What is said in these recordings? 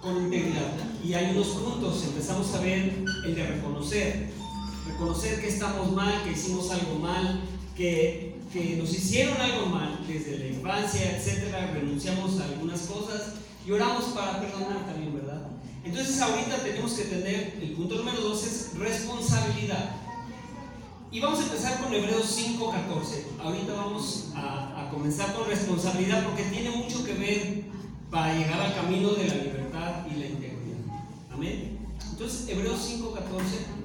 con integridad. Y hay unos puntos, empezamos a ver el de reconocer que estamos mal, que hicimos algo mal, que nos hicieron algo mal desde la infancia, etcétera. Renunciamos a algunas cosas y oramos para perdonar también, ¿verdad? Entonces ahorita tenemos que tener, el punto número 2 es responsabilidad. Y vamos a empezar con Hebreos 5:14. Ahorita vamos a comenzar con responsabilidad porque tiene mucho que ver para llegar al camino de la libertad y la integridad. Amén. Entonces Hebreos 5:14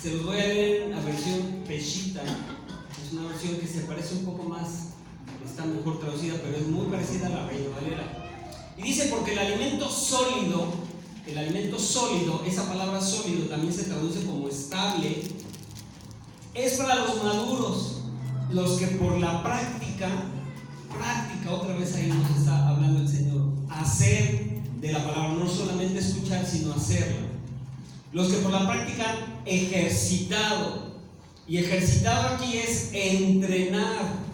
se los voy a leer en la versión Peshitta. Es una versión que se parece un poco más, está mejor traducida, pero es muy parecida a la Reina Valera. Y dice: porque el alimento sólido, esa palabra sólido también se traduce como estable, es para los maduros, los que por la práctica, otra vez ahí nos está hablando el Señor, hacer de la palabra, no solamente escuchar, sino hacerla. Los que por la práctica han ejercitado, y ejercitado aquí es entrenar.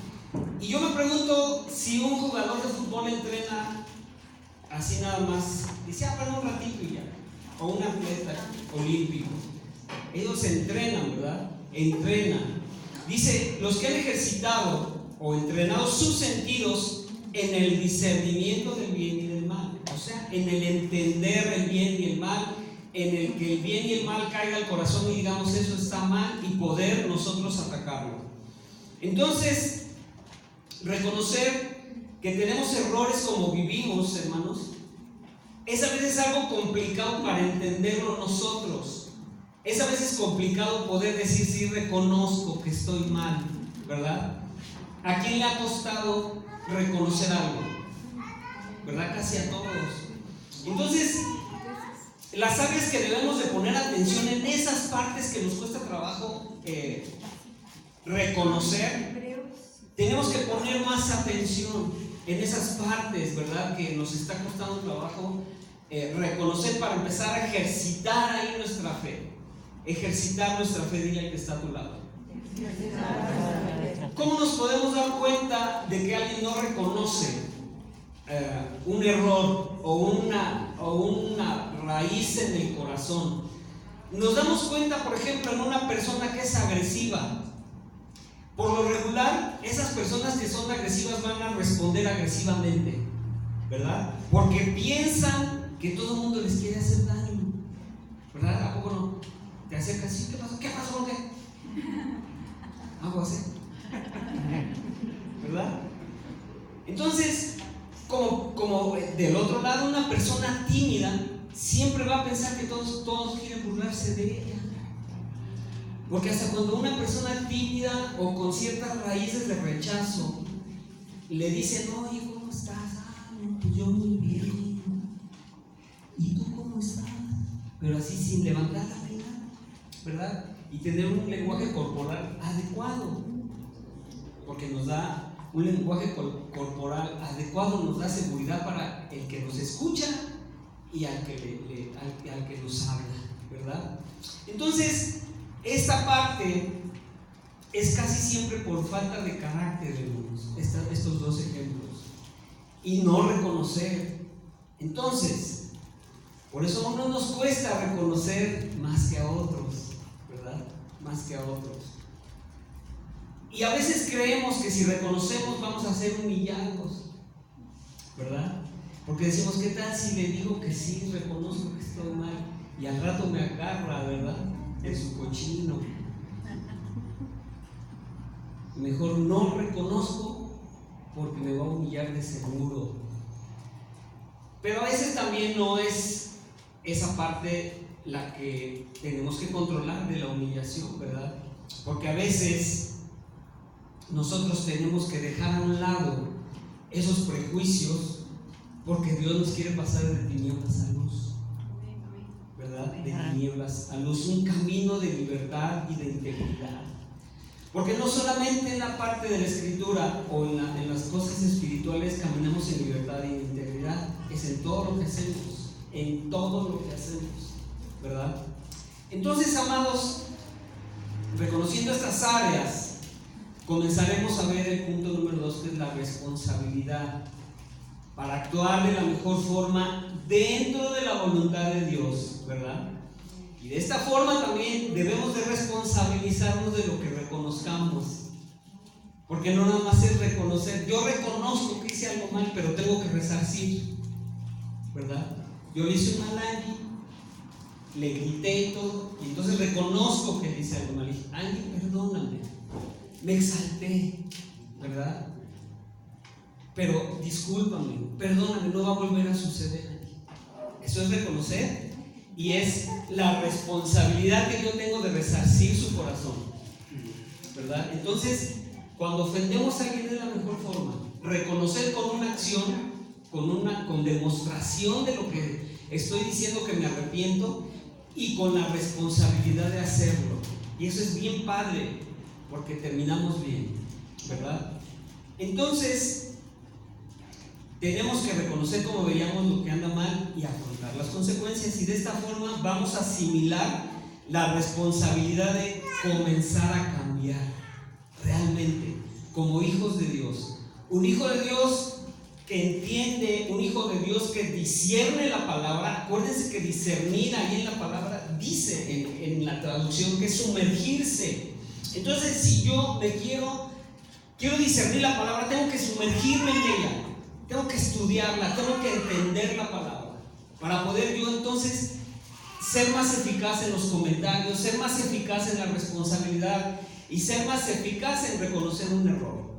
Y yo me pregunto si un jugador de fútbol entrena así nada más, dice, para un ratito y ya, o un atleta olímpico. Ellos entrenan, ¿verdad? Entrenan. Dice, los que han ejercitado o entrenado sus sentidos en el discernimiento del bien y del mal, o sea, en el entender el bien y el mal, en el que el bien y el mal caiga al corazón y digamos eso está mal y poder nosotros atacarlo. Entonces, reconocer que tenemos errores como vivimos, hermanos, es a veces algo complicado para entenderlo nosotros. Es a veces complicado poder decir, sí, reconozco que estoy mal, ¿verdad? ¿A quién le ha costado reconocer algo? ¿Verdad? Casi a todos. Entonces, las áreas que debemos de poner atención en esas partes que nos cuesta trabajo reconocer, tenemos que poner más atención en esas partes, ¿verdad? Que nos está costando trabajo reconocer para empezar a ejercitar ahí nuestra fe. Ejercitar nuestra fe, dile al que está a tu lado. ¿Cómo nos podemos dar cuenta de que alguien no reconoce un error o una raíz en el corazón? Nos damos cuenta, por ejemplo, en una persona que es agresiva. Por lo regular, esas personas que son agresivas van a responder agresivamente, ¿verdad? Porque piensan que todo el mundo les quiere hacer daño, ¿verdad? ¿A poco no? Te acercas, ¿sí? ¿Qué pasó? ¿Qué pasó? ¿Con qué? Algo así, ¿verdad? Entonces, como del otro lado, una persona tímida siempre va a pensar que todos quieren burlarse de ella. Porque hasta cuando una persona tímida o con ciertas raíces de rechazo le dicen, oye, ¿cómo estás? No, pues yo muy bien. ¿Y tú cómo estás? Pero así sin levantar la mirada, ¿verdad? Y tener un lenguaje corporal adecuado, porque nos da un lenguaje corporal adecuado, nos da seguridad para el que nos escucha y al que nos habla, ¿verdad? Entonces, esta parte es casi siempre por falta de carácter, hermanos, estos dos ejemplos, y no reconocer. Entonces, por eso a uno nos cuesta reconocer más que a otros, ¿verdad? Más que a otros. Y a veces creemos que si reconocemos vamos a ser humillados, ¿verdad? Porque decimos, ¿qué tal si le digo que sí, reconozco que estoy mal? Y al rato me agarra, ¿verdad? En su cochino. Mejor no reconozco porque me va a humillar de seguro. Pero a veces también no es esa parte la que tenemos que controlar de la humillación, ¿verdad? Porque a veces nosotros tenemos que dejar a un lado esos prejuicios porque Dios nos quiere pasar de tinieblas a luz, ¿verdad? De tinieblas a luz, un camino de libertad y de integridad. Porque no solamente en la parte de la escritura o en las cosas espirituales caminamos en libertad y en integridad, es en todo lo que hacemos, ¿verdad? Entonces, amados, reconociendo estas áreas, comenzaremos a ver el punto número 2, que es la responsabilidad para actuar de la mejor forma dentro de la voluntad de Dios, ¿verdad? Y de esta forma también debemos de responsabilizarnos de lo que reconozcamos, porque no nada más es reconocer. Yo reconozco que hice algo mal, pero tengo que resarcir, ¿verdad? Yo le hice un mal a Angie, le grité y todo, y entonces reconozco que le hice algo mal. Y dije, Angie, perdóname, me exalté, ¿verdad? Pero discúlpame, perdóname, no va a volver a suceder. Eso es reconocer y es la responsabilidad que yo tengo de resarcir su corazón, ¿verdad? Entonces, cuando ofendemos a alguien de la mejor forma, reconocer con una acción, con demostración de lo que estoy diciendo que me arrepiento y con la responsabilidad de hacerlo. Y eso es bien padre, porque terminamos bien, ¿verdad? Entonces, tenemos que reconocer, como veíamos, lo que anda mal y afrontar las consecuencias, y de esta forma vamos a asimilar la responsabilidad de comenzar a cambiar realmente como hijos de Dios. Un hijo de Dios que entiende, un hijo de Dios que discierne la palabra. Acuérdense que discernir ahí en la palabra dice en la traducción que es sumergirse. Entonces, si yo me quiero discernir la palabra, tengo que sumergirme en ella. Tengo que estudiarla, tengo que entender la palabra para poder yo entonces ser más eficaz en los comentarios, ser más eficaz en la responsabilidad y ser más eficaz en reconocer un error.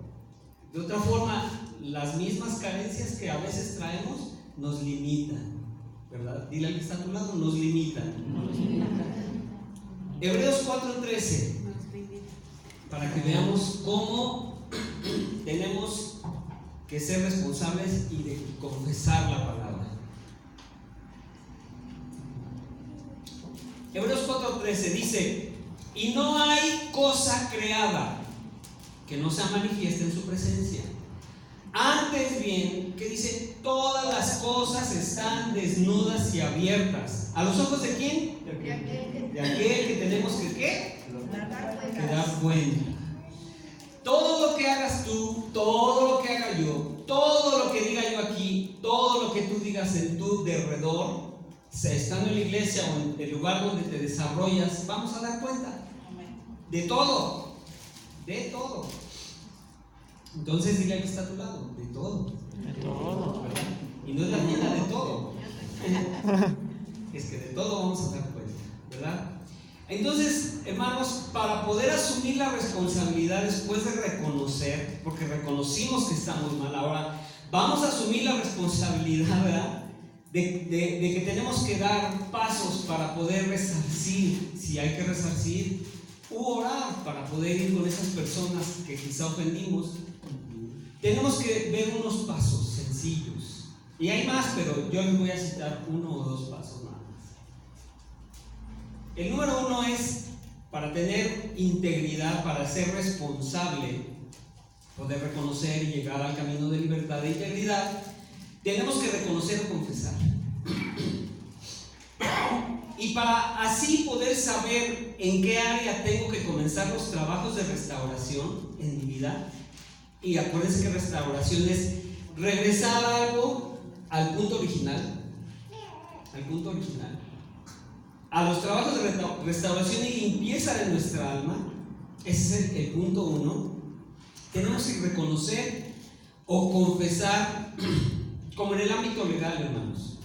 De otra forma, las mismas carencias que a veces traemos nos limitan, ¿verdad? Dile al que está a tu lado, nos limitan. Hebreos 4:13, para que veamos cómo tenemos que ser responsables y de confesar la palabra. Hebreos 4:13 dice: y no hay cosa creada que no sea manifiesta en su presencia. Antes bien, ¿qué dice? Todas las cosas están desnudas y abiertas. ¿A los ojos de quién? De aquel que tenemos que ¿qué? Que dar cuenta. Todo lo que hagas tú, todo lo que haga yo, todo lo que diga yo aquí, todo lo que tú digas en tu derredor, estando en la iglesia o en el lugar donde te desarrollas, vamos a dar cuenta de todo, de todo. Entonces dile al que está a tu lado, de todo, ¿verdad? Y no es la tienda de todo, es que de todo vamos a dar cuenta, ¿verdad? Entonces, hermanos, para poder asumir la responsabilidad después de reconocer, porque reconocimos que estamos mal, ahora vamos a asumir la responsabilidad, ¿verdad? De que tenemos que dar pasos para poder resarcir, si hay que resarcir, u orar para poder ir con esas personas que quizá ofendimos. Tenemos que ver unos pasos sencillos, y hay más, pero yo les voy a citar 1 o 2 pasos nada más. El número 1 es, para tener integridad, para ser responsable, poder reconocer y llegar al camino de libertad e integridad, tenemos que reconocer o confesar. Y para así poder saber en qué área tengo que comenzar los trabajos de restauración en mi vida, y acuérdense que restauración es regresar algo al punto original, a los trabajos de restauración y limpieza de nuestra alma. Ese es el punto 1. Tenemos que reconocer o confesar, como en el ámbito legal, hermanos.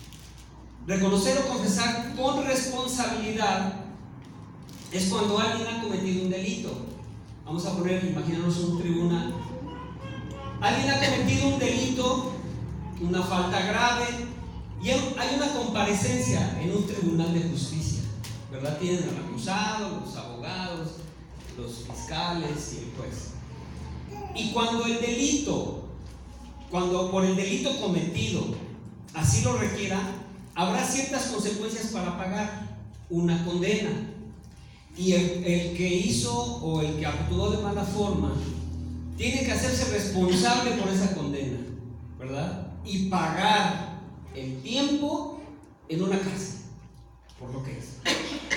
Reconocer o confesar con responsabilidad es cuando alguien ha cometido un delito. Vamos a poner, imagínanos un tribunal. Alguien ha cometido un delito, una falta grave, y hay una comparecencia en un tribunal de justicia, ¿verdad? Tienen al acusado, los abogados, los fiscales y el juez. Y cuando por el delito cometido así lo requiera, habrá ciertas consecuencias para pagar, una condena. Y el que hizo o el que actuó de mala forma tiene que hacerse responsable por esa condena, ¿verdad? Y pagar el tiempo en una cárcel, por lo que es,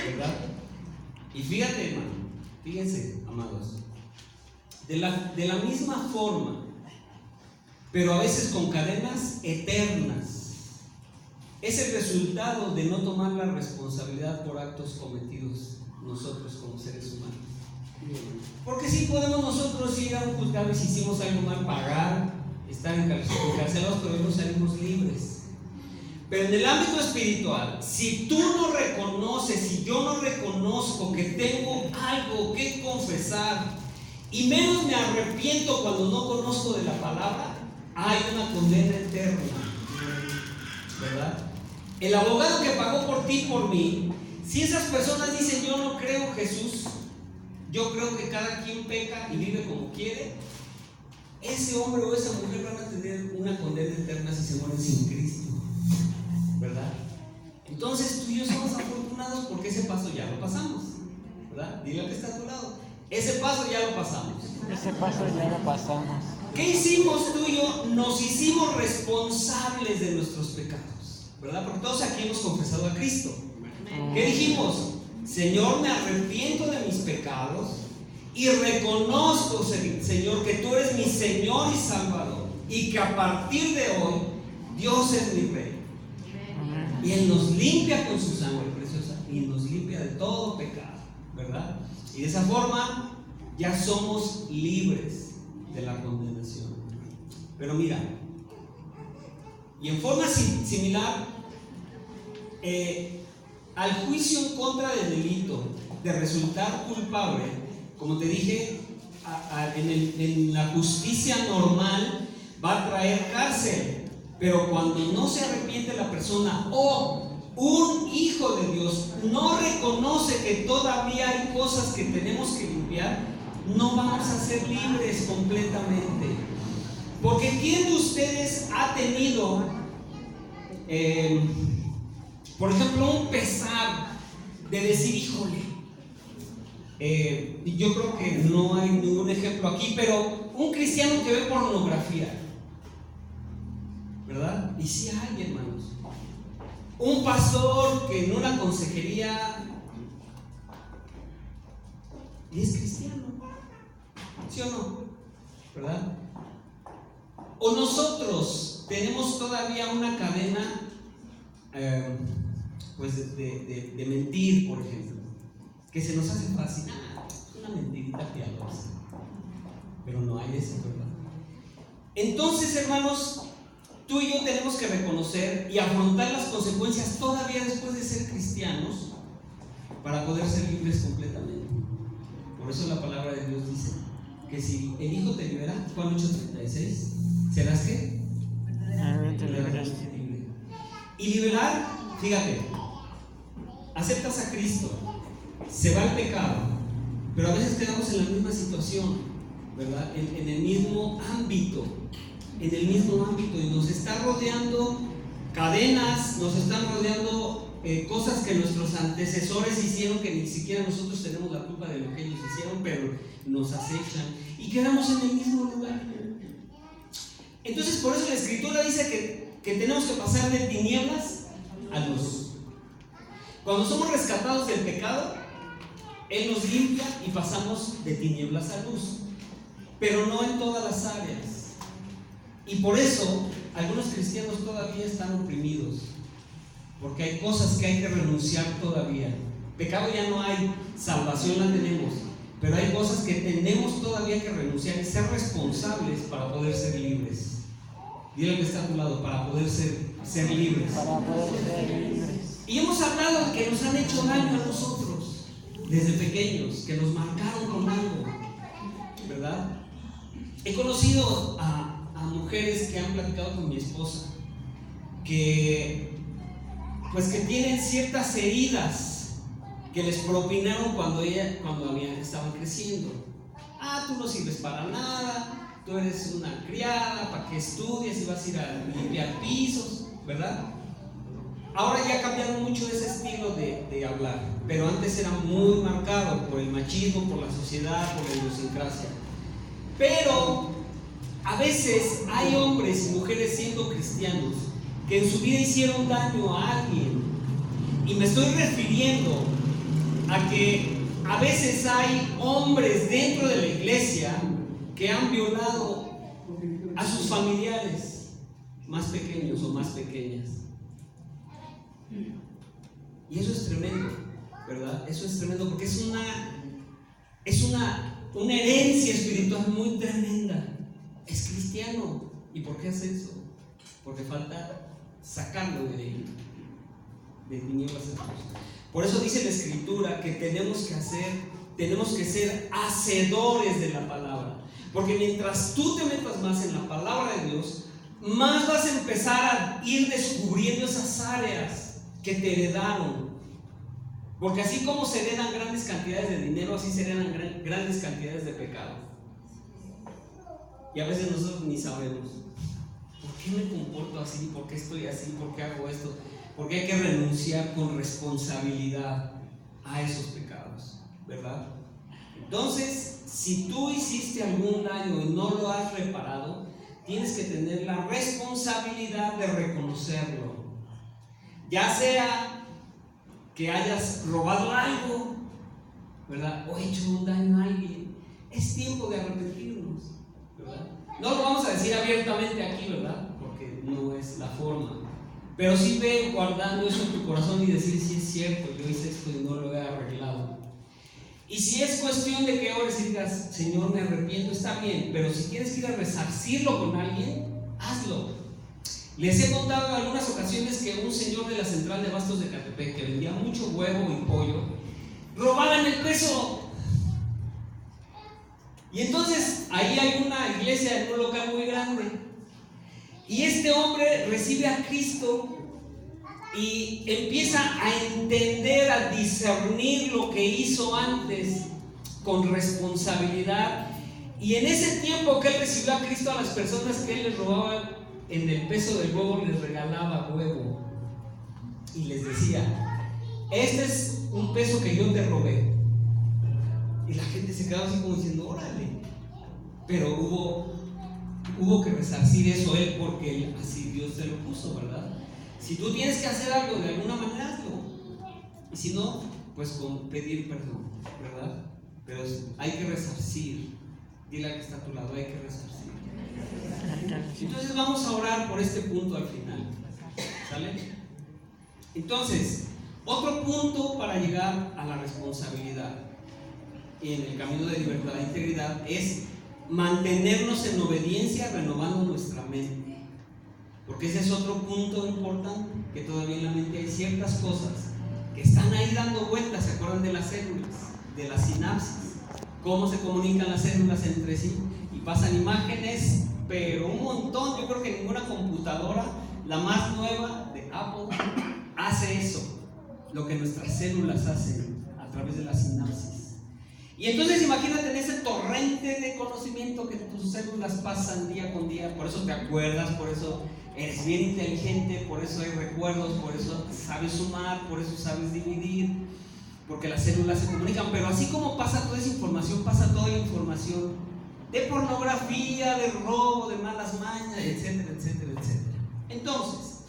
¿verdad? Y fíjate, hermano, fíjense, amados, de la misma forma pero a veces con cadenas eternas. Es el resultado de no tomar la responsabilidad por actos cometidos nosotros como seres humanos. Porque sí podemos nosotros ir a un juzgado y si hicimos algo mal, pagar, estar encarcelados, pero no salimos libres. Pero en el ámbito espiritual, si tú no reconoces, si yo no reconozco que tengo algo que confesar, y menos me arrepiento cuando no conozco de la palabra, hay una condena eterna, ¿verdad? El abogado que pagó por ti y por mí, si esas personas dicen yo no creo en Jesús, yo creo que cada quien peca y vive como quiere, ese hombre o esa mujer van a tener una condena eterna si se mueren sin Cristo, ¿verdad? Entonces tú y yo somos afortunados porque ese paso ya lo pasamos, ¿verdad? Dile al que está a tu lado, ese paso ya lo pasamos. Ese paso ya lo pasamos. ¿Qué hicimos tú y yo? Nos hicimos responsables de nuestros pecados, ¿verdad? Porque todos aquí hemos confesado a Cristo. ¿Qué dijimos? Señor, me arrepiento de mis pecados y reconozco, Señor, que tú eres mi Señor y Salvador y que a partir de hoy Dios es mi Rey. Y Él nos limpia con su sangre preciosa y nos limpia de todo pecado, ¿verdad? Y de esa forma ya somos libres de la condenación. Pero mira, y en forma similar, al juicio en contra del delito de resultar culpable, como te dije, en la justicia normal va a traer cárcel, pero cuando no se arrepiente la persona o un hijo de Dios no reconoce que todavía hay cosas que tenemos que limpiar, no vamos a ser libres completamente. Porque ¿quién de ustedes ha tenido, por ejemplo, un pesar de decir, híjole, yo creo que no hay ningún ejemplo aquí, pero un cristiano que ve pornografía, ¿verdad? Y sí hay, hermanos. Un pastor que en una consejería y es cristiano, ¿sí o no? ¿Verdad? O nosotros tenemos todavía una cadena pues de mentir, por ejemplo, que se nos hace fácil, una mentirita piadosa, pero no hay eso, ¿verdad? Entonces, hermanos, tú y yo tenemos que reconocer y afrontar las consecuencias todavía después de ser cristianos para poder ser libres completamente. Por eso la palabra de Dios dice que si el Hijo te libera, Juan 8:36, ¿serás qué? Libre. Y liberar, fíjate, aceptas a Cristo, se va el pecado, pero a veces quedamos en la misma situación, ¿verdad? En el mismo ámbito, y nos está rodeando cadenas, nos están rodeando cosas que nuestros antecesores hicieron, que ni siquiera nosotros tenemos la culpa de lo que ellos hicieron, pero nos acechan y quedamos en el mismo lugar. Entonces, por eso la Escritura dice que tenemos que pasar de tinieblas a luz. Cuando somos rescatados del pecado, Él nos limpia y pasamos de tinieblas a luz, pero no en todas las áreas. Y por eso algunos cristianos todavía están oprimidos, porque hay cosas que hay que renunciar todavía. Pecado ya no hay, salvación la tenemos, pero hay cosas que tenemos todavía que renunciar y ser responsables para poder ser libres. Dile al que está a tu lado, para poder ser libres. Para poder ser libres. Y hemos hablado de que nos han hecho daño a nosotros desde pequeños, que nos marcaron con algo, ¿verdad? He conocido a mujeres que han platicado con mi esposa que tienen ciertas heridas que les propinaron cuando estaban creciendo. Tú no sirves para nada, tú eres una criada, ¿para qué estudias y vas a ir a limpiar pisos? ¿Verdad? Ahora ya ha cambiado mucho ese estilo de hablar, pero antes era muy marcado por el machismo, por la sociedad, por la idiosincrasia. Pero a veces hay hombres y mujeres siendo cristianos que en su vida hicieron daño a alguien. Y me estoy refiriendo a que a veces hay hombres dentro de la iglesia que han violado a sus familiares más pequeños o más pequeñas. Y eso es tremendo, ¿verdad? Eso es tremendo porque es una herencia espiritual muy tremenda. Es cristiano. ¿Y por qué hace eso? Porque falta sacarlo de tinieblas a luz. Por eso dice la Escritura que tenemos que ser hacedores de la palabra. Porque mientras tú te metas más en la palabra de Dios, más vas a empezar a ir descubriendo esas áreas que te heredaron. Porque así como se heredan grandes cantidades de dinero, así se heredan grandes cantidades de pecado. Y a veces nosotros ni sabemos por qué me comporto así, por qué estoy así, por qué hago esto. Porque hay que renunciar con responsabilidad a esos pecados, ¿verdad? Entonces, si tú hiciste algún daño y no lo has reparado, tienes que tener la responsabilidad de reconocerlo. Ya sea que hayas robado algo, ¿verdad? O hecho un daño a alguien. Es tiempo de arrepentirnos, ¿verdad? No lo vamos a decir abiertamente aquí, ¿verdad? Porque no es la forma. Pero sí ve guardando eso en tu corazón y decir, sí es cierto, yo hice esto y no lo he arreglado. Y si es cuestión de que ores y digas, Señor, me arrepiento, está bien. Pero si tienes que ir a resarcirlo con alguien, hazlo. Les he contado en algunas ocasiones que un señor de la central de Bastos de Catepec, que vendía mucho huevo y pollo, robaban el peso. Y entonces ahí hay una iglesia en un local muy grande. Y este hombre recibe a Cristo y empieza a entender, a discernir lo que hizo antes con responsabilidad. Y en ese tiempo que él recibió a Cristo, a las personas que él les robaba en el peso del huevo, les regalaba huevo. Y les decía, este es un peso que yo te robé. Y la gente se quedaba así como diciendo, órale. Pero hubo que resarcir eso él, porque así Dios te lo puso, ¿verdad? Si tú tienes que hacer algo de alguna manera, hazlo. Y si no, pues con pedir perdón, ¿verdad? Pero hay que resarcir. Dile al que está a tu lado, hay que resarcir. Entonces vamos a orar por este punto al final, ¿sale? Entonces, otro punto para llegar a la responsabilidad en el camino de libertad e integridad es mantenernos en obediencia, renovando nuestra mente. Porque ese es otro punto importante, que todavía en la mente hay ciertas cosas que están ahí dando vueltas. ¿Se acuerdan de las células? De la sinapsis, cómo se comunican las células entre sí y pasan imágenes, pero un montón. Yo creo que ninguna computadora, la más nueva de Apple, hace eso, lo que nuestras células hacen a través de la sinapsis. Y entonces imagínate en ese torrente de conocimiento que tus células pasan día con día. Por eso te acuerdas, por eso eres bien inteligente, por eso hay recuerdos, por eso sabes sumar, por eso sabes dividir, porque las células se comunican. Pero así como pasa toda esa información, pasa toda la información de pornografía, de robo, de malas mañas, etcétera, etcétera, etcétera. Entonces,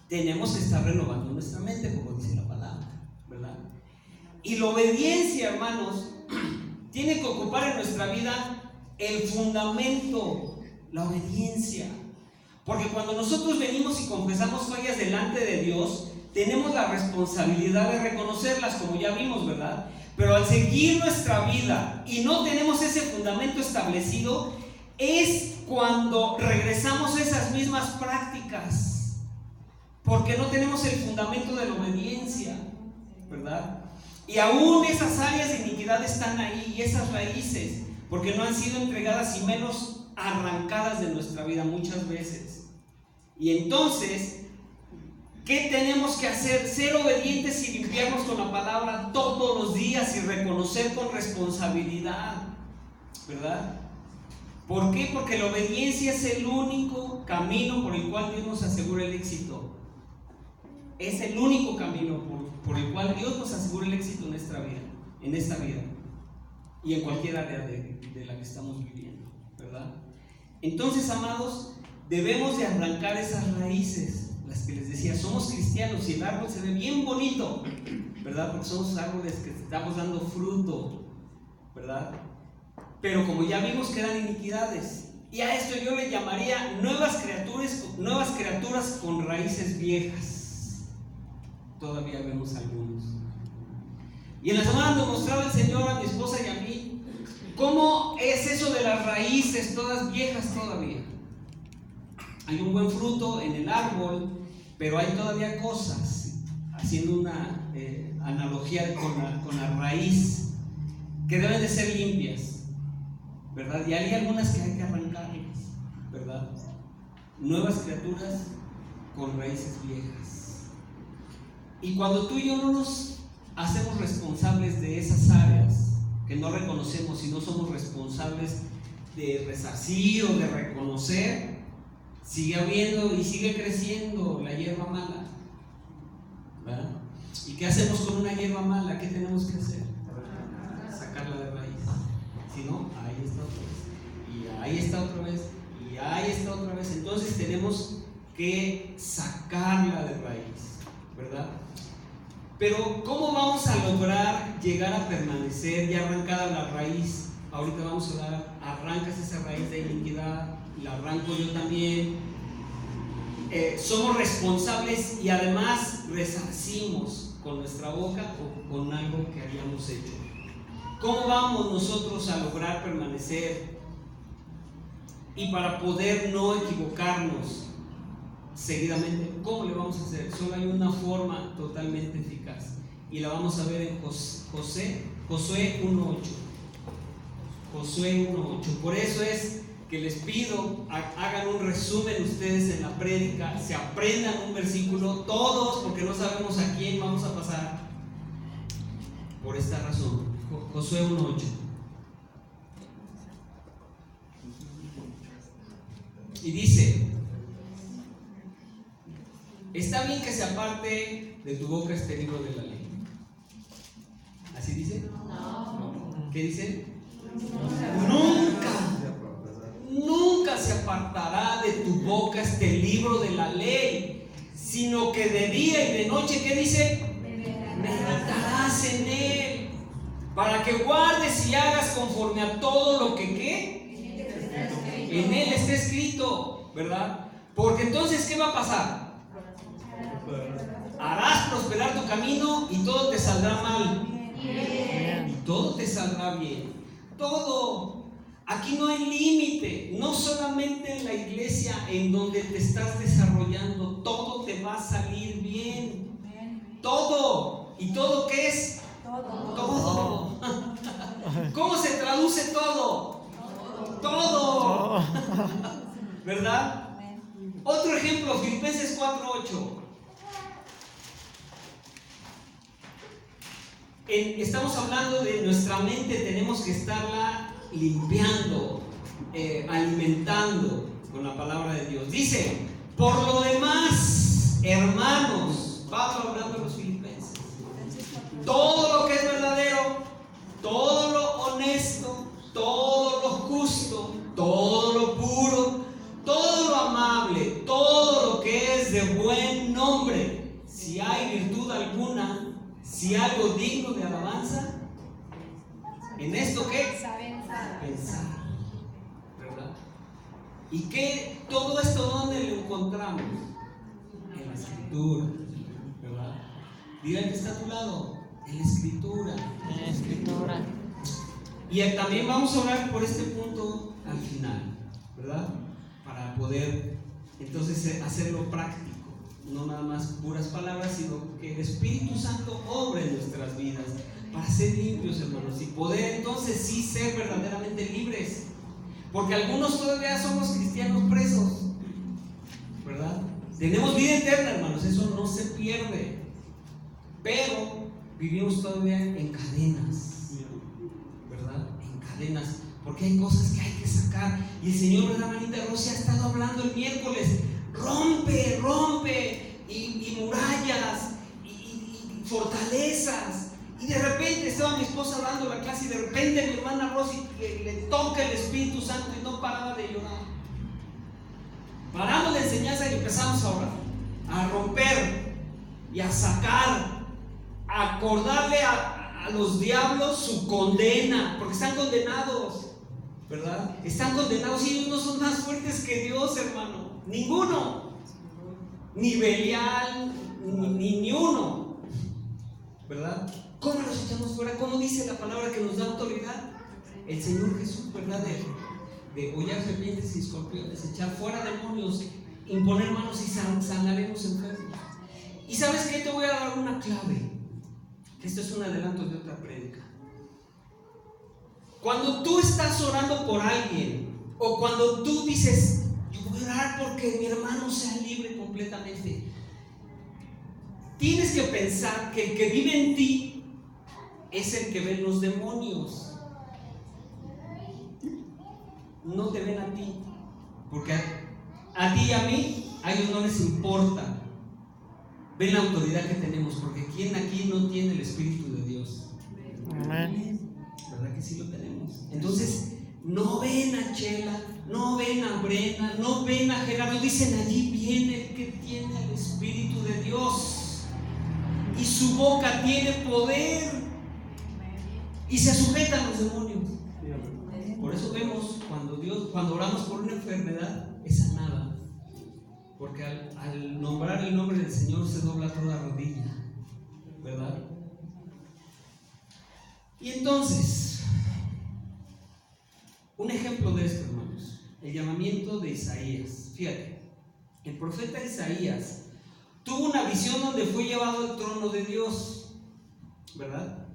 tenemos que estar renovando nuestra mente, como dice la palabra, ¿verdad? Y la obediencia, hermanos, tiene que ocupar en nuestra vida el fundamento, la obediencia. Porque cuando nosotros venimos y confesamos fallas delante de Dios, tenemos la responsabilidad de reconocerlas, como ya vimos, ¿verdad? Pero al seguir nuestra vida y no tenemos ese fundamento establecido, es cuando regresamos a esas mismas prácticas, porque no tenemos el fundamento de la obediencia, ¿verdad? Y aún esas áreas de iniquidad están ahí, y esas raíces, porque no han sido entregadas y menos arrancadas de nuestra vida muchas veces. Y entonces, ¿qué tenemos que hacer? Ser obedientes y limpiarnos con la palabra todos los días y reconocer con responsabilidad, ¿verdad? ¿Por qué? Porque la obediencia es el único camino por el cual Dios nos asegura el éxito. Es el único camino por el cual Dios nos asegura el éxito en esta vida y en cualquier área de la que estamos viviendo, ¿verdad? Entonces, amados, debemos de arrancar esas raíces, las que les decía. Somos cristianos y el árbol se ve bien bonito, ¿verdad? Porque somos árboles que estamos dando fruto, ¿verdad? Pero como ya vimos, quedan iniquidades Y a esto yo le llamaría nuevas criaturas con raíces viejas. Todavía vemos algunos. Y en la semana nos mostraba el Señor a mi esposa y a mí cómo es eso de las raíces todas viejas todavía. Hay un buen fruto en el árbol, pero hay todavía cosas, haciendo una analogía con la raíz, que deben de ser limpias, ¿verdad? Y hay algunas que hay que arrancarlas, ¿verdad? Nuevas criaturas con raíces viejas. Y cuando tú y yo no nos hacemos responsables de esas áreas que no reconocemos, y no somos responsables de resarcir o de reconocer, sigue habiendo y sigue creciendo la hierba mala, ¿verdad? ¿Y qué hacemos con una hierba mala? ¿Qué tenemos que hacer? Sacarla de raíz. Si no, ahí está otra vez, y ahí está otra vez, y ahí está otra vez. Entonces tenemos que sacarla de raíz, ¿verdad? Pero ¿cómo vamos a lograr llegar a permanecer ya arrancada la raíz? Ahorita vamos a hablar, arrancas esa raíz de iniquidad, la arranco yo también. Somos responsables y además resarcimos con nuestra boca o con algo que habíamos hecho. ¿Cómo vamos nosotros a lograr permanecer? Y para poder no equivocarnos seguidamente, ¿cómo le vamos a hacer? Solo hay una forma totalmente eficaz, y la vamos a ver en Josué 1:8. Josué 1:8. Por eso es que les pido, hagan un resumen ustedes en la prédica, se aprendan un versículo todos, porque no sabemos a quién vamos a pasar por esta razón. Josué 1:8. Y dice: está bien que se aparte de tu boca este libro de la ley. ¿Así dice? No. ¿Qué dice? Nunca se apartará de tu boca este libro de la ley, sino que de día y de noche, ¿qué dice? Meditarás en él, para que guardes y hagas conforme a todo lo que ¿qué? En él está escrito, ¿verdad? Porque entonces, ¿qué va a pasar? Harás prosperar tu camino y todo te saldrá mal. Y todo te saldrá bien. Todo. Aquí no hay límite. No solamente en la iglesia en donde te estás desarrollando, todo te va a salir bien. Todo. ¿Y todo qué es? Todo. ¿Cómo se traduce todo? Todo. ¿Verdad? Otro ejemplo, Filipenses 4:8. Estamos hablando de nuestra mente, tenemos que estarla limpiando, alimentando con la palabra de Dios. Dice: por lo demás, hermanos, Pablo hablando a los filipenses, todo lo que es verdadero, todo lo honesto, todo lo justo, todo lo puro, todo lo amable, todo lo que es de buen nombre, si hay virtud alguna, si algo digno de alabanza, ¿en esto qué? Pensar, ¿verdad? ¿Y qué? Todo esto, ¿dónde lo encontramos? En la Escritura, ¿verdad? Díganle que está a tu lado, en la Escritura. En la Escritura. Y también vamos a orar por este punto al final, ¿verdad? Para poder entonces hacerlo práctico. No nada más puras palabras, sino que el Espíritu Santo obre en nuestras vidas para ser limpios, hermanos, y poder entonces sí ser verdaderamente libres. Porque algunos todavía somos cristianos presos, ¿verdad? Tenemos vida eterna, hermanos, eso no se pierde, pero vivimos todavía en cadenas, ¿verdad? En cadenas, porque hay cosas que hay que sacar. Y el Señor, ¿verdad, manita Rosy? Ha estado hablando el miércoles: rompe y murallas y fortalezas. Y de repente estaba mi esposa dando la clase, y de repente mi hermana Rosy le toca el Espíritu Santo y no paraba de llorar. Paramos la enseñanza y empezamos a orar, a romper y a sacar, a acordarle a los diablos su condena, porque están condenados. ¿verdad? Están condenados y ellos no son más fuertes que Dios, hermano. Ninguno. Ni Belial, ni uno. ¿Verdad? ¿Cómo los echamos fuera? ¿Cómo dice la palabra que nos da autoridad? El Señor Jesús, ¿verdad? De hollar serpientes y escorpiones, echar fuera demonios, imponer manos y sanaremos enfermos. Y ¿sabes qué? Te voy a dar una clave. Esto es un adelanto de otra prédica. Cuando tú estás orando por alguien, o cuando tú dices, yo voy a orar porque mi hermano sea libre completamente, tienes que pensar que el que vive en ti es el que ve los demonios. No te ven a ti, porque a ti y a mí, a ellos no les importa. Ven la autoridad que tenemos, porque ¿quién aquí no tiene el Espíritu de Dios? Amén. ¿Verdad que sí lo tenemos? Entonces, no ven a Chela, no ven a Brena, no ven a Gerardo. Dicen, allí viene el que tiene el Espíritu de Dios, y su boca tiene poder, y se sujetan a los demonios. Por eso vemos cuando oramos por una enfermedad, es sanada, porque al nombrar el nombre del Señor se dobla toda rodilla, ¿verdad? Y entonces, un ejemplo de esto, hermanos, el llamamiento de Isaías. Fíjate, el profeta Isaías tuvo una visión donde fue llevado al trono de Dios, ¿verdad?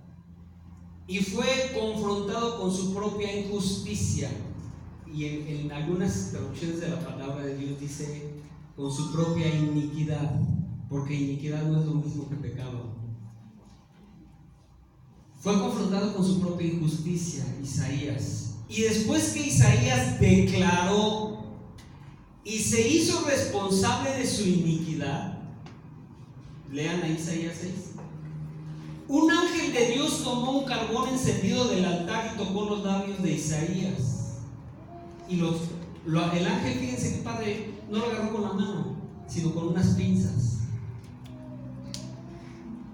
Y fue confrontado con su propia injusticia. Y en algunas traducciones de la palabra de Dios dice con su propia iniquidad, porque iniquidad no es lo mismo que pecado. Fue confrontado con su propia injusticia, Isaías. Y después que Isaías declaró y se hizo responsable de su iniquidad, lean a Isaías 6. Un ángel de Dios tomó un carbón encendido del altar y tocó los labios de Isaías. Y el ángel, fíjense que padre, no lo agarró con la mano, sino con unas pinzas.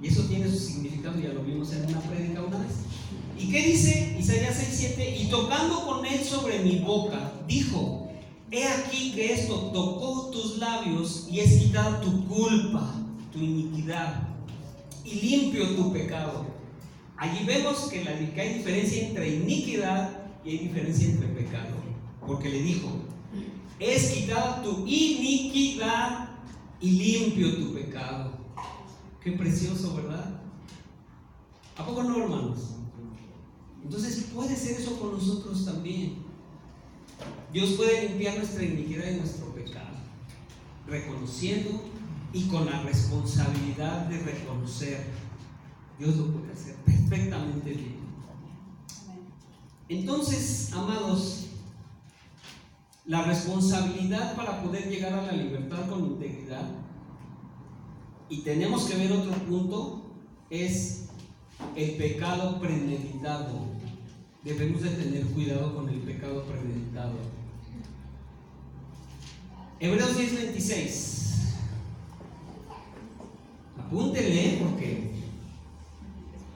Y eso tiene su significado, ya lo vimos en una prédica una vez. ¿Y qué dice Isaías 6:7? Y tocando con él sobre mi boca, dijo: he aquí que esto tocó tus labios y es quitada tu culpa, tu iniquidad, y limpio tu pecado. Allí vemos que hay diferencia entre iniquidad y hay diferencia entre pecado, porque le dijo: es quitada tu iniquidad y limpio tu pecado. Qué precioso, ¿verdad? ¿A poco no, hermanos? Entonces puede ser eso con nosotros también. Dios puede limpiar nuestra iniquidad y nuestro pecado, reconociendo y con la responsabilidad de reconocer. Dios lo puede hacer perfectamente bien. Entonces, amados, la responsabilidad para poder llegar a la libertad con integridad, y tenemos que ver otro punto, es el pecado premeditado. Debemos de tener cuidado con el pecado premeditado. Hebreos 10:26. Apúntenle, porque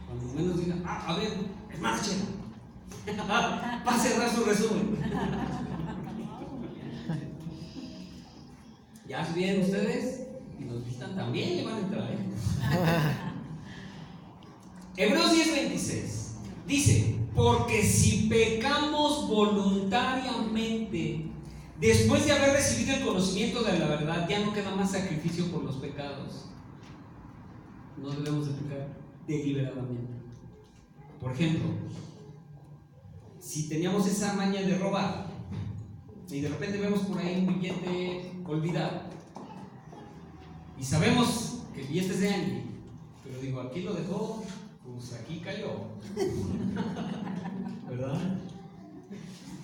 cuando menos digan, a ver, hermana Chela, va a cerrar su resumen. ¿Ya bien ustedes? Y los visitan también le van a entrar, Hebreos 10:26 dice: porque si pecamos voluntariamente después de haber recibido el conocimiento de la verdad, ya no queda más sacrificio por los pecados. No debemos de pecar deliberadamente. Por ejemplo, si teníamos esa maña de robar y de repente vemos por ahí un billete olvidado y sabemos que el billete es de Angie, pero digo, aquí lo dejó, pues aquí cayó, ¿verdad?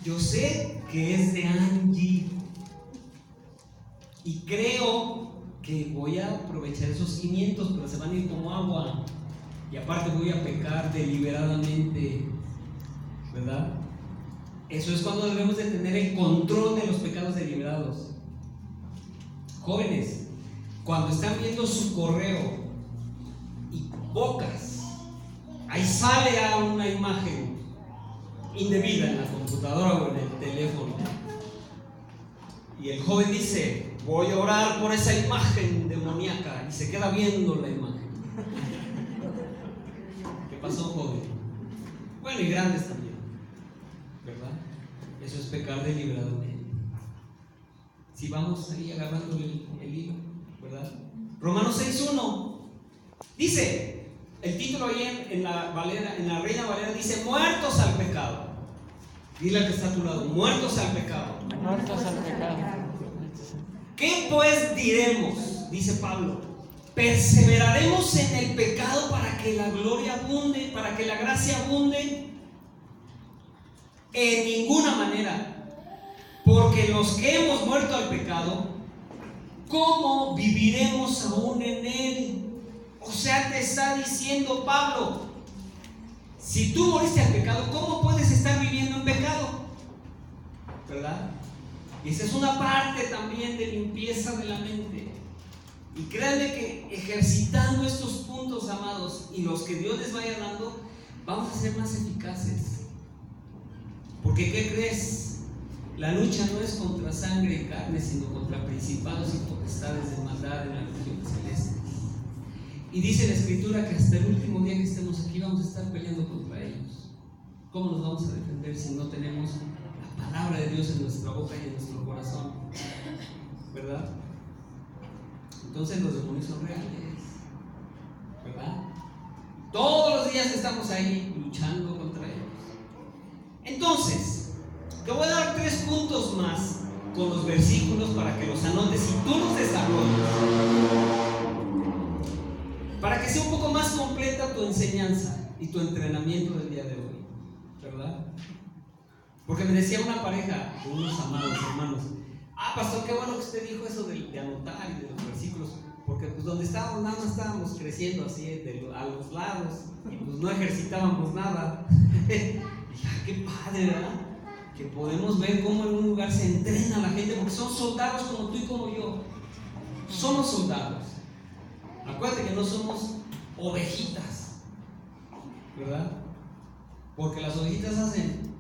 Yo sé que es de Angie y creo que voy a aprovechar esos 500, pero se van a ir como agua, y aparte voy a pecar deliberadamente, ¿verdad? Eso es cuando debemos de tener el control de los pecados deliberados. Jóvenes, cuando están viendo su correo y bocas, ahí sale a una imagen indebida en la computadora o en el teléfono. Y el joven dice: voy a orar por esa imagen demoníaca, y se queda viendo la imagen. ¿Qué pasó, joven? Bueno, y grandes también, ¿verdad? Eso es pecar deliberadamente. Si vamos ahí agarrando el hilo, ¿verdad? Romanos 6:1 dice, el título ahí en la Reina Valera dice: muertos al pecado. Dile al que está a tu lado: muertos al pecado. Muertos al pecado. ¿Qué pues diremos? Dice Pablo: perseveraremos en el pecado para que la gloria abunde, para que la gracia abunde. En ninguna manera, porque los que hemos muerto al pecado, ¿cómo viviremos aún en él? O sea, te está diciendo Pablo: si tú moriste al pecado, ¿cómo puedes estar viviendo en pecado? ¿Verdad? Y esa es una parte también de limpieza de la mente. Y créanme que ejercitando estos puntos, amados, y los que Dios les vaya dando, vamos a ser más eficaces. Porque ¿qué crees? La lucha no es contra sangre y carne, sino contra principados y potestades de maldad en las regiones celestes. Y dice la Escritura que hasta el último día que estemos aquí vamos a estar peleando contra ellos. ¿Cómo nos vamos a defender si no tenemos la palabra de Dios en nuestra boca y en nuestro corazón? ¿Verdad? Entonces los demonios son reales, ¿verdad? Todos los días estamos ahí luchando contra ellos. Entonces, te voy a dar 3 puntos más con los versículos para que los anotes y tú los desarrolles, para que sea un poco más completa tu enseñanza y tu entrenamiento del día de hoy, ¿verdad? Porque me decía una pareja, unos amados hermanos: pastor, qué bueno que usted dijo eso de anotar y de los versículos, porque pues donde estábamos nada más estábamos creciendo así a los lados y pues no ejercitábamos nada. Y qué padre, ¿verdad? Que podemos ver cómo en un lugar se entrena a la gente, porque son soldados como tú y como yo. Somos soldados. Acuérdate que no somos ovejitas, ¿verdad? Porque las ovejitas hacen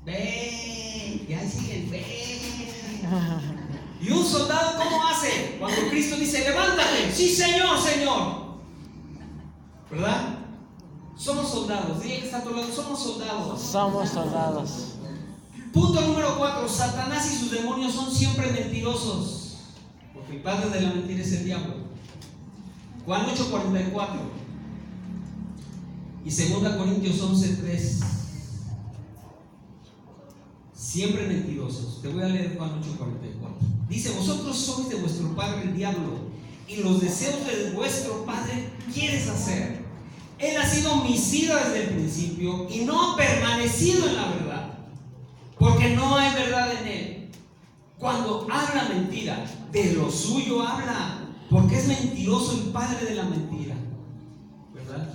ven, y ahí siguen ven. Y un soldado, ¿cómo hace? Cuando Cristo dice levántate, sí Señor, Señor, ¿verdad? Somos soldados. Dile que está a tu lado: somos soldados. Somos soldados. Punto número 4: Satanás y sus demonios son siempre mentirosos, porque el padre de la mentira es el diablo. Juan 8:44 y 2 Corintios 11:3. Siempre mentirosos. Te voy a leer Juan 8:44. Dice: vosotros sois de vuestro padre el diablo, y los deseos de vuestro padre quieres hacer. Él ha sido homicida desde el principio y no ha permanecido en la verdad, porque no hay verdad en él. Cuando habla mentira, de lo suyo habla, porque es mentiroso el padre de la mentira, ¿verdad?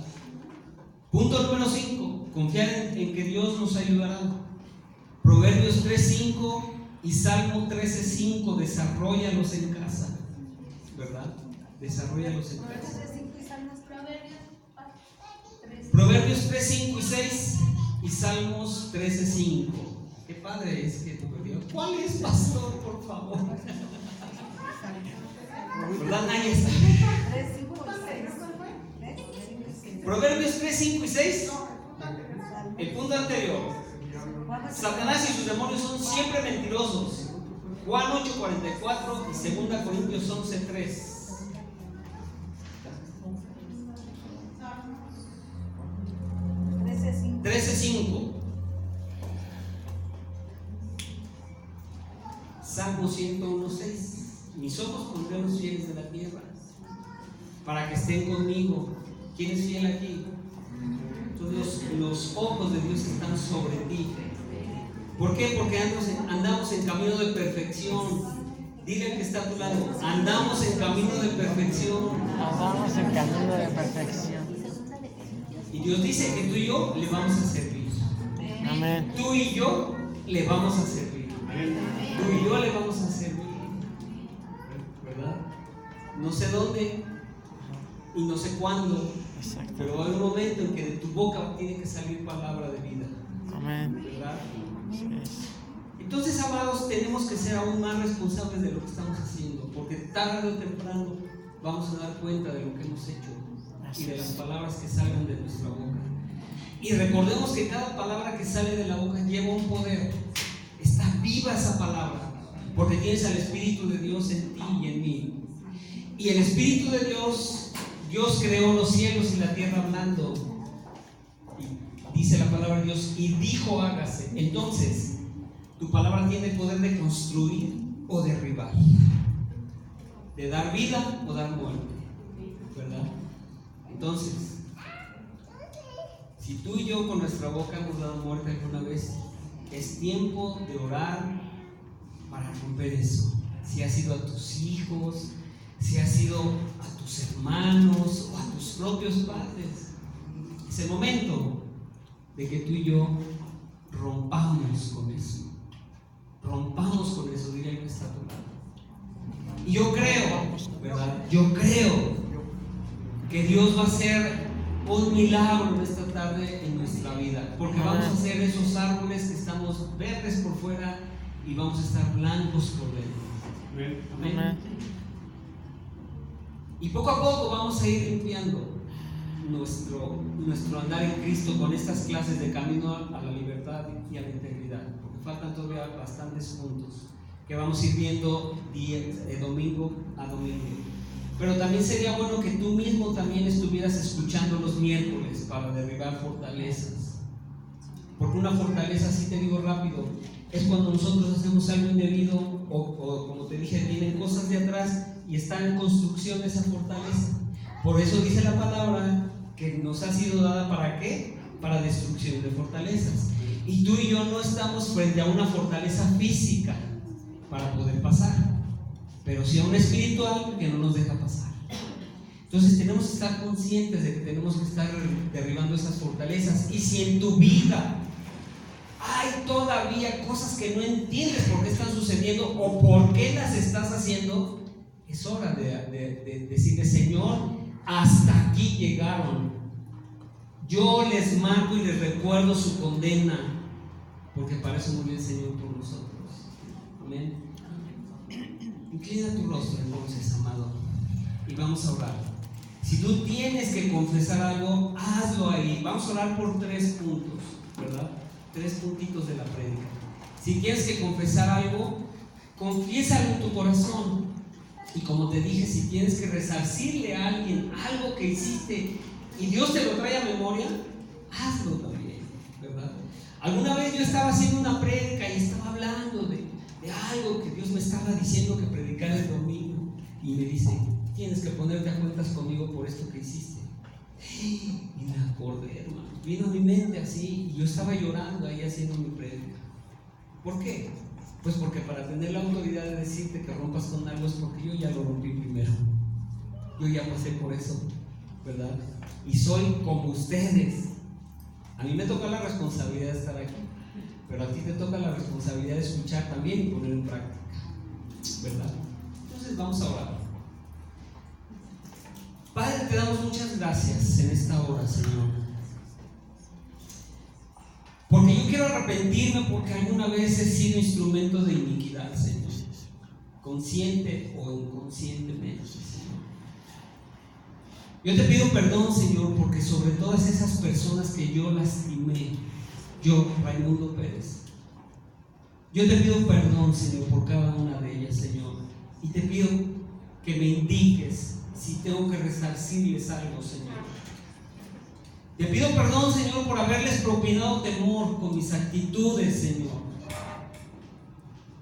Punto número 5: confiar en que Dios nos ayudará. Proverbios 3:5 y Salmo 13:5, desarróllalos en casa, ¿verdad? Desarróllalos en casa. Proverbios 3:5 y 6 y Salmos 13:5. Qué padre es que tu perdió. ¿Cuál es, pastor, por favor? ¿Verdad? Ahí está. Proverbios 3:5 y 6. El punto anterior: Satanás y sus demonios son siempre mentirosos. Juan 8:44 y 2 Corintios 11:3. 13:5. Salmo 101:6. Mis ojos pondré los fieles de la tierra, para que estén conmigo. ¿Quién es fiel aquí? Entonces los ojos de Dios están sobre ti. ¿Por qué? Porque andamos en camino de perfección. Dile al que está a tu lado: andamos en camino de perfección. Andamos en camino de perfección. Y Dios dice que tú y yo le vamos a servir. Amén. Tú y yo le vamos a servir. Tú y yo le vamos a servir, ¿verdad? No sé dónde y no sé cuándo. Exacto. Pero hay un momento en que de tu boca tiene que salir palabra de vida. Amén. ¿Verdad? Sí. Entonces, amados, tenemos que ser aún más responsables de lo que estamos haciendo, porque tarde o temprano vamos a dar cuenta de lo que hemos hecho y de las palabras que salgan de nuestra boca. Y recordemos que cada palabra que sale de la boca lleva un poder. Está viva esa palabra, porque tienes al Espíritu de Dios en ti y en mí. Y el Espíritu de Dios, Dios creó los cielos y la tierra hablando. Y dice la palabra de Dios, y dijo hágase. Entonces, tu palabra tiene el poder de construir o derribar, de dar vida o dar muerte, ¿verdad? Entonces, si tú y yo con nuestra boca hemos dado muerte alguna vez, es tiempo de orar para romper eso. Si ha sido a tus hijos, si ha sido a tus hermanos o a tus propios padres, es el momento de que tú y yo rompamos con eso. Rompamos con eso, diría el que está a tu lado. Y yo creo, ¿verdad? Yo creo que Dios va a hacer un milagro en esta tarde en nuestra vida, porque vamos a hacer esos árboles que estamos verdes por fuera y vamos a estar blancos por dentro. Amén. Y poco a poco vamos a ir limpiando nuestro andar en Cristo con estas clases de camino a la libertad y a la integridad, porque faltan todavía bastantes puntos que vamos a ir viendo de domingo a domingo. Pero también sería bueno que tú mismo también estuvieras escuchando los miércoles para derribar fortalezas, porque una fortaleza, si te digo rápido, es cuando nosotros hacemos algo indebido o como te dije, vienen cosas de atrás y está en construcción esa fortaleza. Por eso dice la palabra que nos ha sido dada ¿para qué? Para destrucción de fortalezas. Y tú y yo no estamos frente a una fortaleza física para poder pasar, pero sí a una espiritual que no nos deja pasar. Entonces tenemos que estar conscientes de que tenemos que estar derribando esas fortalezas. Y si en tu vida hay todavía cosas que no entiendes por qué están sucediendo o por qué las estás haciendo, es hora de decirle: Señor, hasta aquí llegaron. Yo les marco y les recuerdo su condena, porque para eso murió el Señor por nosotros. Amén. Inclina tu rostro entonces, amado, y vamos a orar. Si tú tienes que confesar algo, hazlo ahí. Vamos a orar por 3 puntos, ¿verdad? 3 puntitos de la prédica. Si tienes que confesar algo, confiésalo en tu corazón. Y como te dije, si tienes que resarcirle a alguien algo que hiciste y Dios te lo trae a memoria, hazlo también, ¿verdad? Alguna vez yo estaba haciendo una prédica y estaba hablando de algo que Dios me estaba diciendo que predicara el domingo, y me dice: tienes que ponerte a cuentas conmigo por esto que hiciste. Y me acordé, hermano, vino a mi mente así, y yo estaba llorando ahí haciendo mi prédica. ¿Por qué? Pues porque para tener la autoridad de decirte que rompas con algo es porque yo ya lo rompí primero. Yo ya pasé por eso, ¿verdad? Y soy como ustedes. A mí me toca la responsabilidad de estar aquí, pero a ti te toca la responsabilidad de escuchar también y poner en práctica, ¿verdad? Entonces vamos a orar. Padre, te damos muchas gracias en esta hora, Señor, porque yo quiero arrepentirme porque alguna vez he sido instrumento de iniquidad, Señor, consciente o inconscientemente, Señor. Yo te pido perdón, Señor, porque sobre todas esas personas que yo lastimé, yo, Raimundo Pérez, yo te pido perdón, Señor, por cada una de ellas, Señor, y te pido que me indiques si tengo que resarcirles algo, Señor. Te pido perdón, Señor, por haberles propinado temor con mis actitudes, Señor,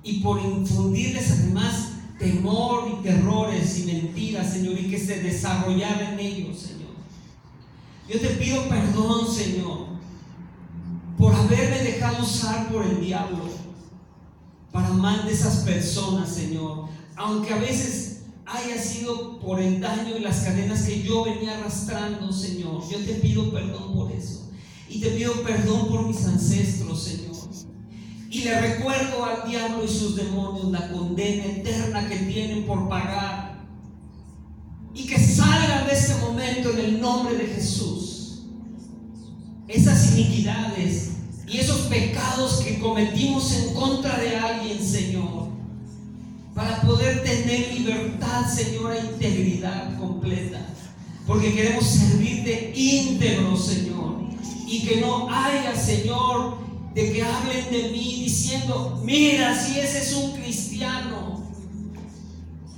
y por infundirles además temor y terrores y mentiras, Señor, y que se desarrollara en ellos, Señor. Yo te pido perdón, Señor, por haberme dejado usar por el diablo para mal de esas personas, Señor, aunque a veces haya sido por el daño y las cadenas que yo venía arrastrando, Señor. Yo te pido perdón por eso, y te pido perdón por mis ancestros, Señor, y le recuerdo al diablo y sus demonios la condena eterna que tienen por pagar, y que salgan de este momento en el nombre de Jesús esas iniquidades y esos pecados que cometimos en contra de alguien, Señor, para poder tener libertad, Señor, e integridad completa, porque queremos servirte íntegro, Señor, y que no haya, Señor, de que hablen de mí diciendo: mira, si ese es un cristiano.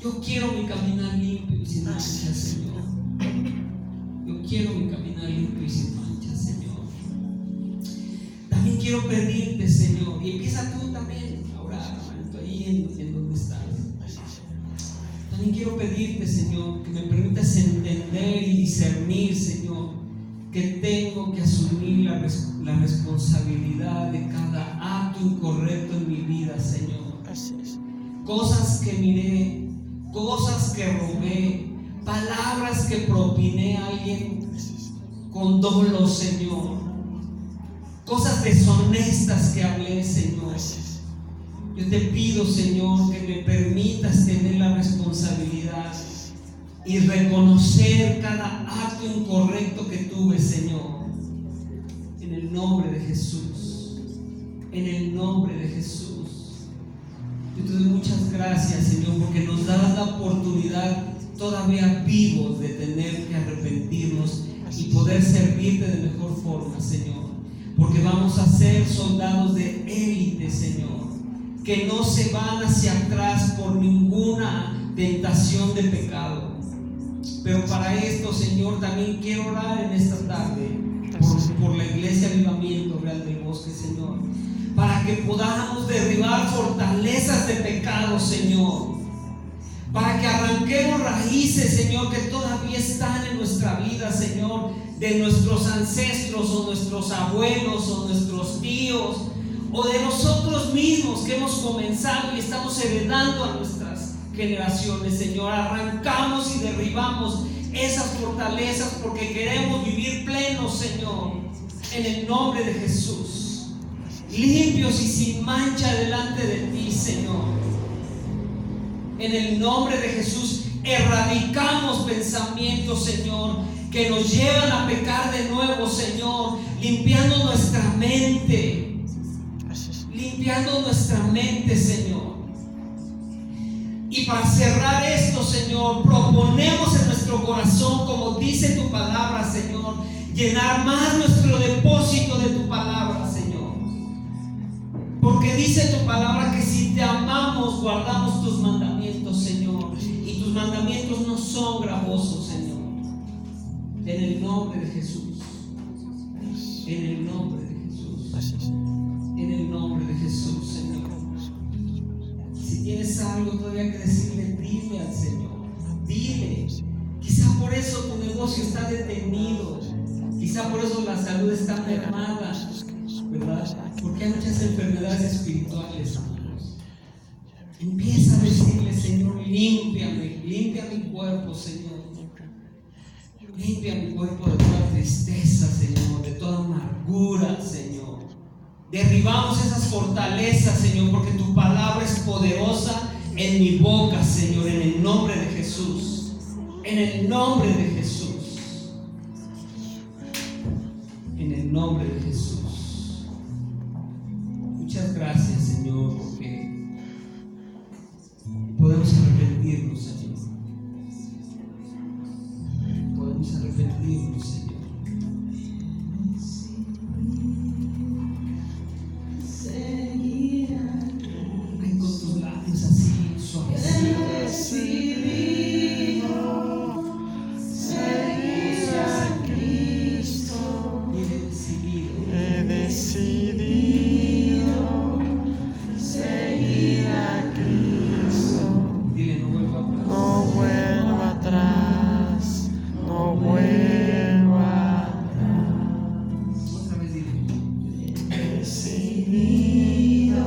Yo quiero mi caminar limpio y sin mancha, Señor. Yo quiero mi caminar limpio y sin mancha, Señor. También quiero pedirte, Señor, y empieza tú también a orar, hermanito, ahí en donde estás. También quiero pedirte, Señor, que me permitas entender y discernir, Señor, que tengo que asumir la responsabilidad de cada acto incorrecto en mi vida, Señor. Cosas que miré, cosas que robé, palabras que propiné a alguien con dolo, Señor, cosas deshonestas que hablé, Señor. Yo te pido, Señor, que me permitas tener la responsabilidad y reconocer cada acto incorrecto que tuve, Señor, en el nombre de Jesús, en el nombre de Jesús. Yo te doy muchas gracias, Señor, porque nos das la oportunidad todavía vivos de tener que arrepentirnos y poder servirte de mejor forma, Señor, porque vamos a ser soldados de élite, Señor, que no se van hacia atrás por ninguna tentación de pecado. Pero para esto, Señor, también quiero orar en esta tarde por la Iglesia Avivamiento Real del Bosque, Señor, para que podamos derribar fortalezas de pecado, Señor, para que arranquemos raíces, Señor, que todavía están en nuestra vida, Señor, de nuestros ancestros o nuestros abuelos o nuestros tíos o de nosotros mismos que hemos comenzado y estamos heredando a nuestras generaciones, Señor. Arrancamos y derribamos esas fortalezas porque queremos vivir plenos, Señor, en el nombre de Jesús, limpios y sin mancha delante de ti, Señor. En el nombre de Jesús erradicamos pensamientos, Señor, que nos llevan a pecar de nuevo, Señor, limpiando nuestra mente, Señor. Y para cerrar esto, Señor, proponemos en nuestro corazón, como dice tu palabra, Señor, llenar más nuestro depósito de tu palabra, Señor. Porque dice tu palabra que si te amamos, guardamos tus mandamientos, Señor. Y tus mandamientos no son gravosos, Señor. En el nombre de Jesús. En el nombre de Jesús. En el nombre de Jesús, Señor. Si tienes algo todavía que decirle, dile al Señor. Dile. Quizá por eso tu negocio está detenido. Quizá por eso la salud está mermada, ¿verdad? Porque hay muchas enfermedades espirituales, hermanos. Empieza a decirle, Señor, límpiame, limpia mi cuerpo, Señor. Limpia mi cuerpo de toda tristeza, Señor, de toda amargura, Señor. Derribamos esas fortalezas, Señor, porque tu palabra es poderosa en mi boca, Señor, en el nombre de Jesús. En el nombre de Jesús. En el nombre de Jesús. Muchas gracias, Señor, porque podemos arrepentirnos, Señor. Podemos arrepentirnos, Señor. Ay, con tus labios así, suavecitos. He decidido seguir a Cristo. Dile, no vuelvo atrás. No vuelvo atrás, no vuelvo atrás. Otra vez dile. He decidido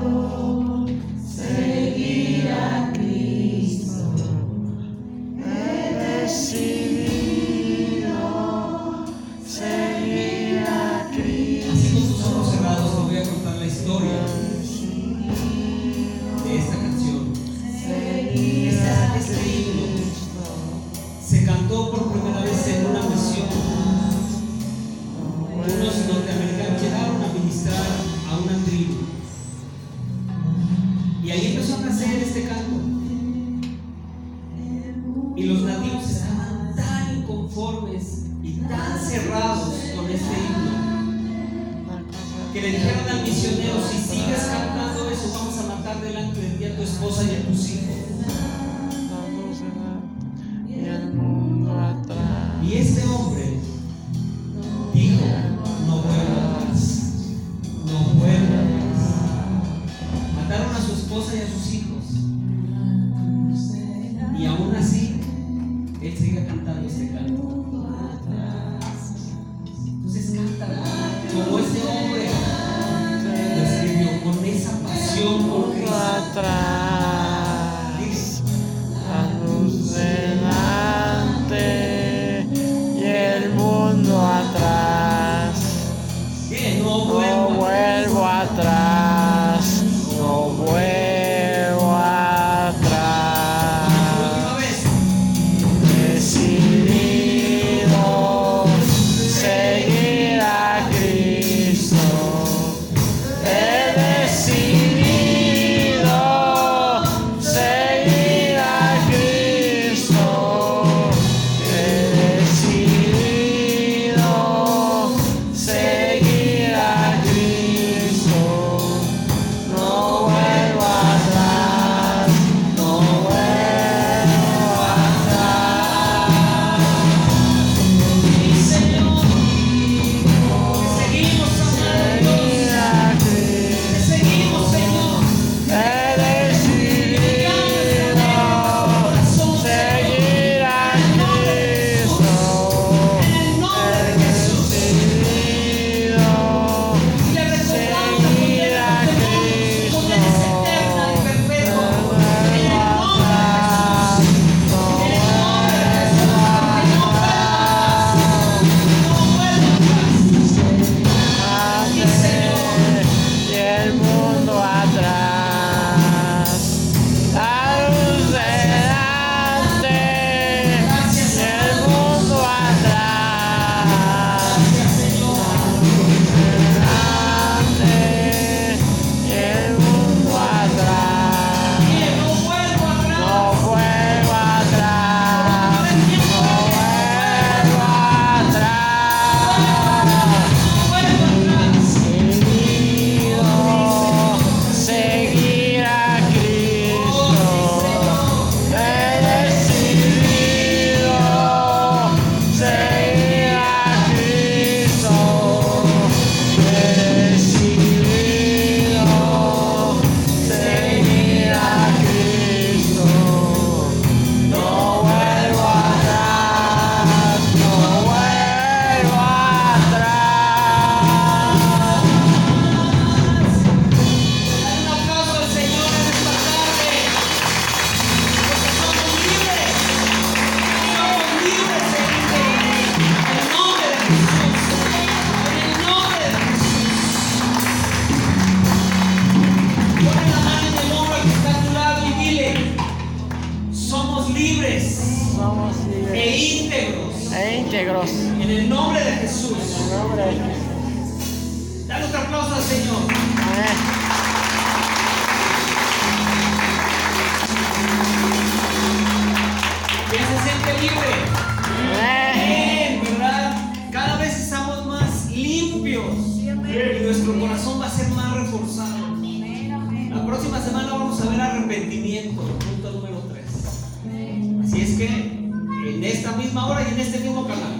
seguir a Cristo. He decidido seguir a Cristo. Así con tus ojos cerrados te voy a contar la historia de esta canción. Este himno se cantó por primera vez en una misión. Unos norteamericanos llegaron a ministrar le dijeron al misionero: si sigues cantando eso, vamos a matar delante de ti a tu esposa y a tus hijos. Y el mundo atrás. Y este hombre dijo: no vuelvas, no vuelvas. Mataron a su esposa y a sus hijos. Y aún así, él sigue cantando este canto. Entonces cántalo como este hombre lo escribió, con esa pasión por Cristo. Atrás, la luz delante y el mundo atrás. Que no No vuelvo atrás, no vuelvo atrás. Última vez. Decidido seguir a Cristo. He decidido seguir a Cristo. He decidido seguir a Cristo. No vuelvo atrás, no vuelvo atrás. Sí, Señor, que seguimos amando a Seguir Dios, a que Cristo. seguimos, Señor, He decidido seguir a Cristo. en el nombre de Jesús. Decidido Y le recordamos la seguir a condena de Cristo. condena es eterna y perpetua. No En el vuelvo nombre de atrás, Jesús. no En el nombre de Jesús. vuelvo Porque no vuelvas. No vuelvas. Sí, Señor. y el mundo atrás, la luz delante y el mundo atrás, Gracias, Señor. delante y el mundo atrás. Dile, no vuelvo atrás. No vuelvo atrás, no vuelvo atrás. Decidido seguir a Cristo. He decidido seguir a Cristo. He decidido seguir a Cristo. No vuelvo atrás, no vuelvo atrás. Un aplauso al Señor en esta tarde, porque somos libres en el nombre de Jesús, en el nombre de Jesús. Pon la mano en el hombro al que está a tu lado y dile: somos libres Somos e libres íntegros e íntegros. en el nombre de Jesús. En el nombre de Jesús. Dale otro aplauso al Señor. Amén. ¿Quién se siente libre? Amén. Bien, ¿verdad? Cada vez estamos más limpios y nuestro corazón va a ser más reforzado. La próxima semana vamos a ver arrepentimiento, punto número 3. Así es que en esta misma hora y en este mismo canal,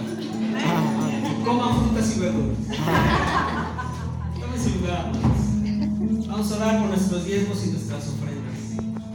coman frutas y verduras. Tómense lugar, amados. Vamos a orar por nuestros diezmos y nuestras ofrendas.